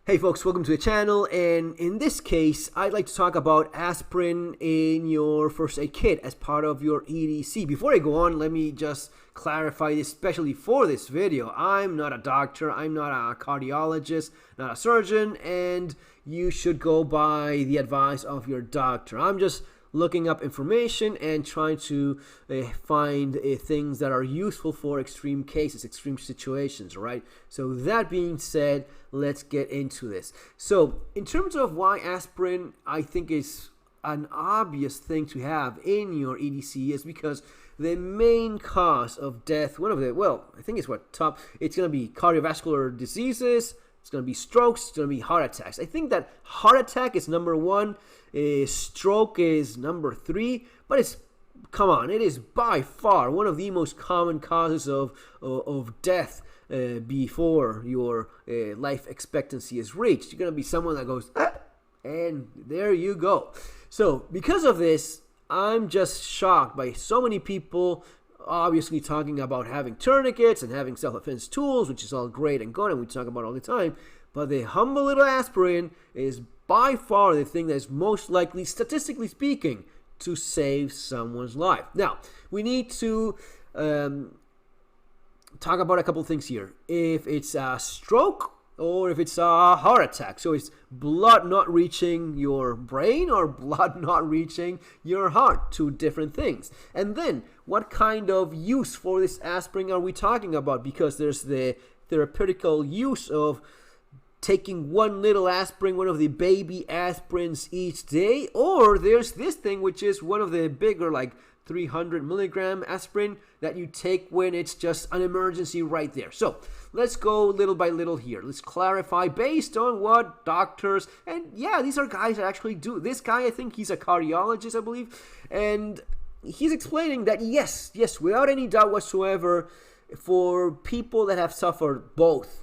Hey folks, welcome to the channel, and in this case, I'd like to talk about aspirin in your first aid kit as part of your EDC. Before I go on, let me just clarify this, especially for this video. I'm not a doctor, I'm not a cardiologist, not a surgeon, and you should go by the advice of your doctor. I'm just looking up information and trying to find things that are useful for extreme cases, extreme situations, right? So that being said, let's get into this. So in terms of why aspirin, I think is an obvious thing to have in your EDC is because the main cause of death, one of the, well, I think it's it's going to be cardiovascular diseases, it's going to be strokes, it's going to be heart attacks. I think that heart attack is number one, stroke is number three, but come on, it is by far one of the most common causes of death before your life expectancy is reached. You're going to be someone that goes, and there you go. So because of this, I'm just shocked by so many people obviously talking about having tourniquets and having self-defense tools, which is all great and good, and we talk about all the time. But the humble little aspirin is by far the thing that is most likely, statistically speaking, to save someone's life. Now, we need to talk about a couple things here. If it's a stroke or if it's a heart attack. So it's blood not reaching your brain or blood not reaching your heart, two different things. And then what kind of use for this aspirin are we talking about? Because there's the therapeutical use of taking one little aspirin, one of the baby aspirins each day, or there's this thing which is one of the bigger, like 300 milligram aspirin that you take when it's just an emergency right there. So let's go little by little here. Let's clarify based on what doctors, and yeah, these are guys that actually do. This guy, I think he's a cardiologist, I believe, and he's explaining that yes, without any doubt whatsoever, for people that have suffered both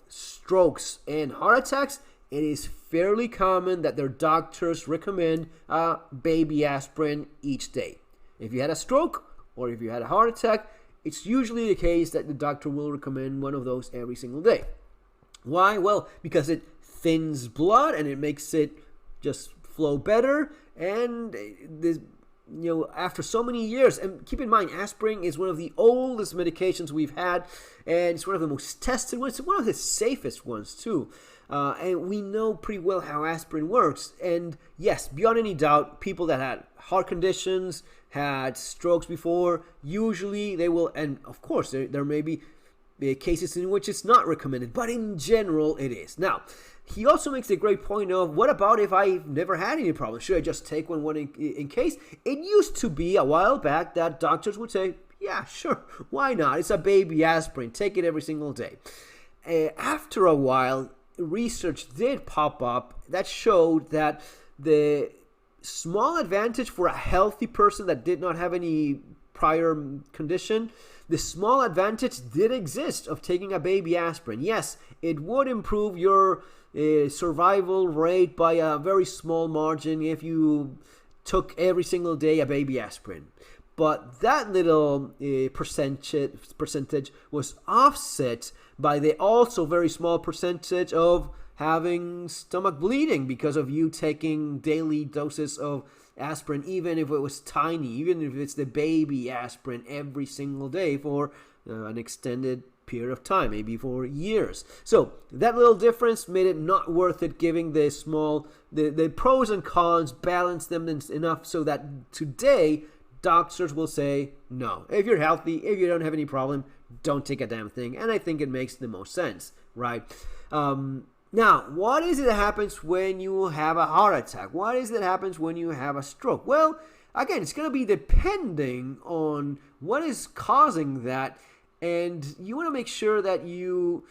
strokes and heart attacks, it is fairly common that their doctors recommend a baby aspirin each day. If you had a stroke or if you had a heart attack, it's usually the case that the doctor will recommend one of those every single day. Why? Well, because it thins blood and it makes it just flow better, and this, after so many years, and keep in mind, aspirin is one of the oldest medications we've had, and it's one of the most tested ones, one of the safest ones too. And we know pretty well how aspirin works. And yes, beyond any doubt, people that had heart conditions, had strokes before, usually they will, and of course there may be cases in which it's not recommended, but in general it is. Now, he also makes a great point of, what about if I've never had any problems? Should I just take one in case? It used to be a while back that doctors would say, yeah, sure, why not? It's a baby aspirin, take it every single day. After a while, research did pop up that showed that the small advantage for a healthy person that did not have any prior condition, the small advantage did exist of taking a baby aspirin. Yes, it would improve your survival rate by a very small margin if you took every single day a baby aspirin. But that little percentage was offset by the also very small percentage of having stomach bleeding because of you taking daily doses of aspirin, even if it was tiny, even if it's the baby aspirin every single day for an extended period of time, maybe for years. So that little difference made it not worth it, giving the pros and cons, balance them enough so that today doctors will say, no, if you're healthy, if you don't have any problem, don't take a damn thing. And I think it makes the most sense, right? Now, what is it that happens when you have a heart attack? What is it that happens when you have a stroke? Well, again, it's going to be depending on what is causing that, and you want to make sure that you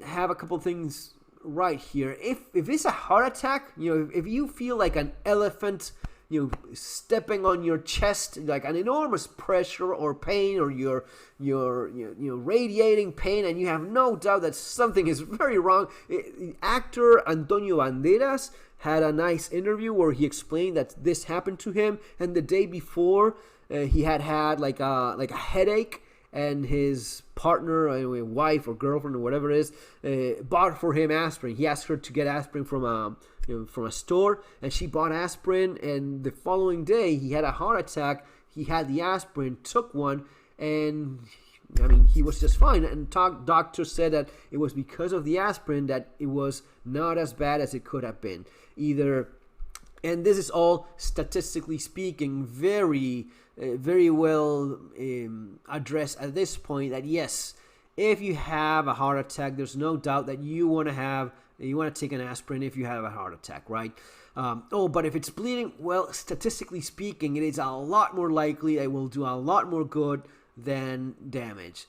have a couple things right here. If it's a heart attack, if you feel like an elephant, stepping on your chest, like an enormous pressure or pain, or you're radiating pain, and you have no doubt that something is very wrong. Actor Antonio Banderas had a nice interview where he explained that this happened to him, and the day before he had like a headache, and his partner, wife or girlfriend or whatever it is, bought for him aspirin. He asked her to get aspirin from a store, and she bought aspirin, and the following day he had a heart attack. He had the aspirin, took one, and he was just fine. And doctor said that it was because of the aspirin that it was not as bad as it could have been. And this is all, statistically speaking, very well addressed at this point, that yes, if you have a heart attack, there's no doubt that you want to take an aspirin if you have a heart attack, right? But if it's bleeding, well, statistically speaking, it is a lot more likely it will do a lot more good than damage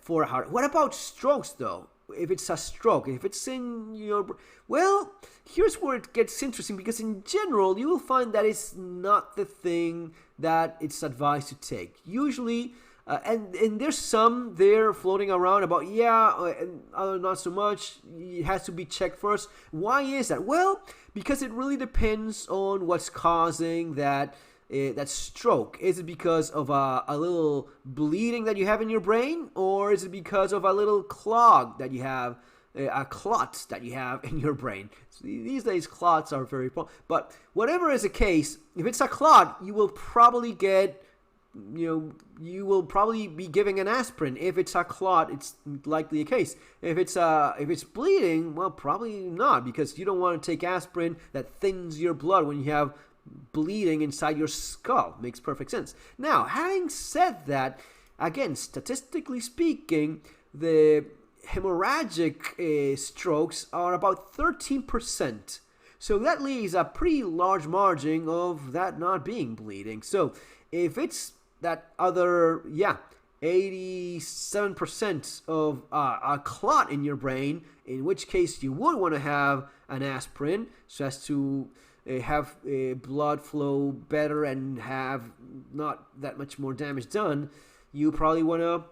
for a heart. What about strokes, though? If it's a stroke, if it's in your... Well, here's where it gets interesting, because in general, you will find that it's not the thing that it's advised to take. Usually, and there's some there floating around about, and not so much. It has to be checked first. Why is that? Well, because it really depends on what's causing that stroke. Is it because of a little bleeding that you have in your brain, or is it because of a little clog that you have, a clot that you have in your brain? So these days, clots are very important. But whatever is the case, if it's a clot, you will probably be giving an aspirin. If it's a clot, it's likely a case. If it's bleeding, well, probably not, because you don't want to take aspirin that thins your blood when you have bleeding inside your skull. Makes perfect sense. Now, having said that, again, statistically speaking, the hemorrhagic strokes are about 13%. So that leaves a pretty large margin of that not being bleeding. So if it's that other, 87% of a clot in your brain, in which case you would want to have an aspirin so as to have blood flow better and have not that much more damage done, you probably want to,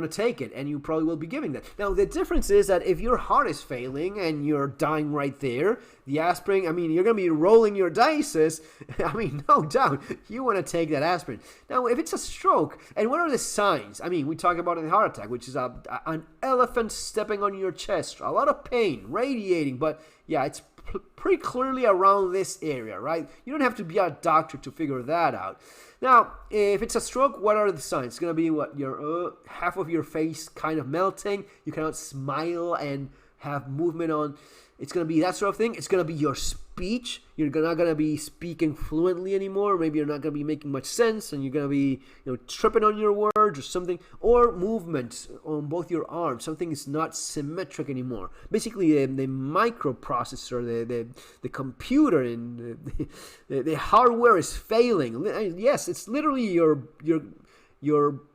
take it, and you probably will be giving that. Now, the difference is that if your heart is failing and you're dying right there, the aspirin, you're going to be rolling your dice. No doubt, you want to take that aspirin. Now, if it's a stroke, and what are the signs? We talk about in the heart attack, which is an elephant stepping on your chest, a lot of pain, radiating, but it's pretty clearly around this area, right? You don't have to be a doctor to figure that out. Now, if it's a stroke, what are the signs? It's going to be your half of your face kind of melting. You cannot smile and have movement on. It's going to be that sort of thing. It's going to be your speech. You're not going to be speaking fluently anymore. Maybe you're not going to be making much sense, and you're going to be tripping on your words or something. Or movement on both your arms. Something is not symmetric anymore. Basically, the microprocessor, the computer, and the hardware is failing. Yes, it's literally your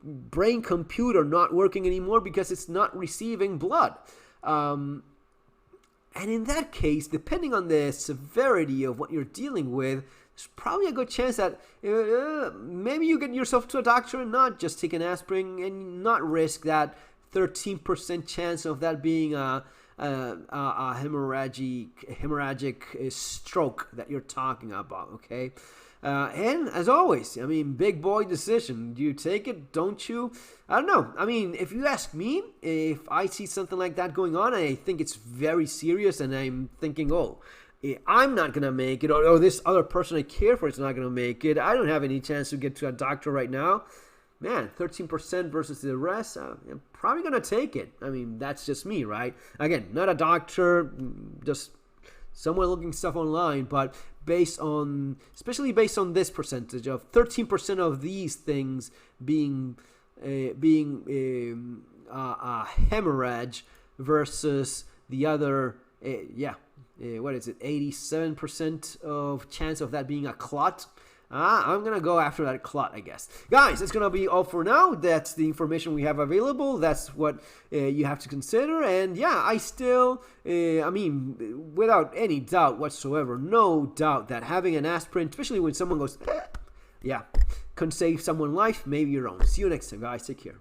brain computer not working anymore because it's not receiving blood. And in that case, depending on the severity of what you're dealing with, there's probably a good chance that maybe you get yourself to a doctor and not just take an aspirin and not risk that 13% chance of that being a hemorrhagic stroke that you're talking about, okay? And as always, big boy decision. Do you take it? Don't you? I don't know. If you ask me, if I see something like that going on, and I think it's very serious, and I'm thinking, I'm not going to make it, or this other person I care for is not going to make it, I don't have any chance to get to a doctor right now, man, 13% versus the rest, I'm probably going to take it. That's just me, right? Again, not a doctor, just someone looking stuff online, but especially based on this percentage of 13% of these things being a hemorrhage versus the other, 87% of chance of that being a clot. I'm going to go after that clot, I guess. Guys, that's going to be all for now. That's the information we have available. That's what you have to consider. And I still, without any doubt whatsoever, no doubt that having an aspirin, especially when someone goes, can save someone's life, maybe your own. See you next time, guys. Take care.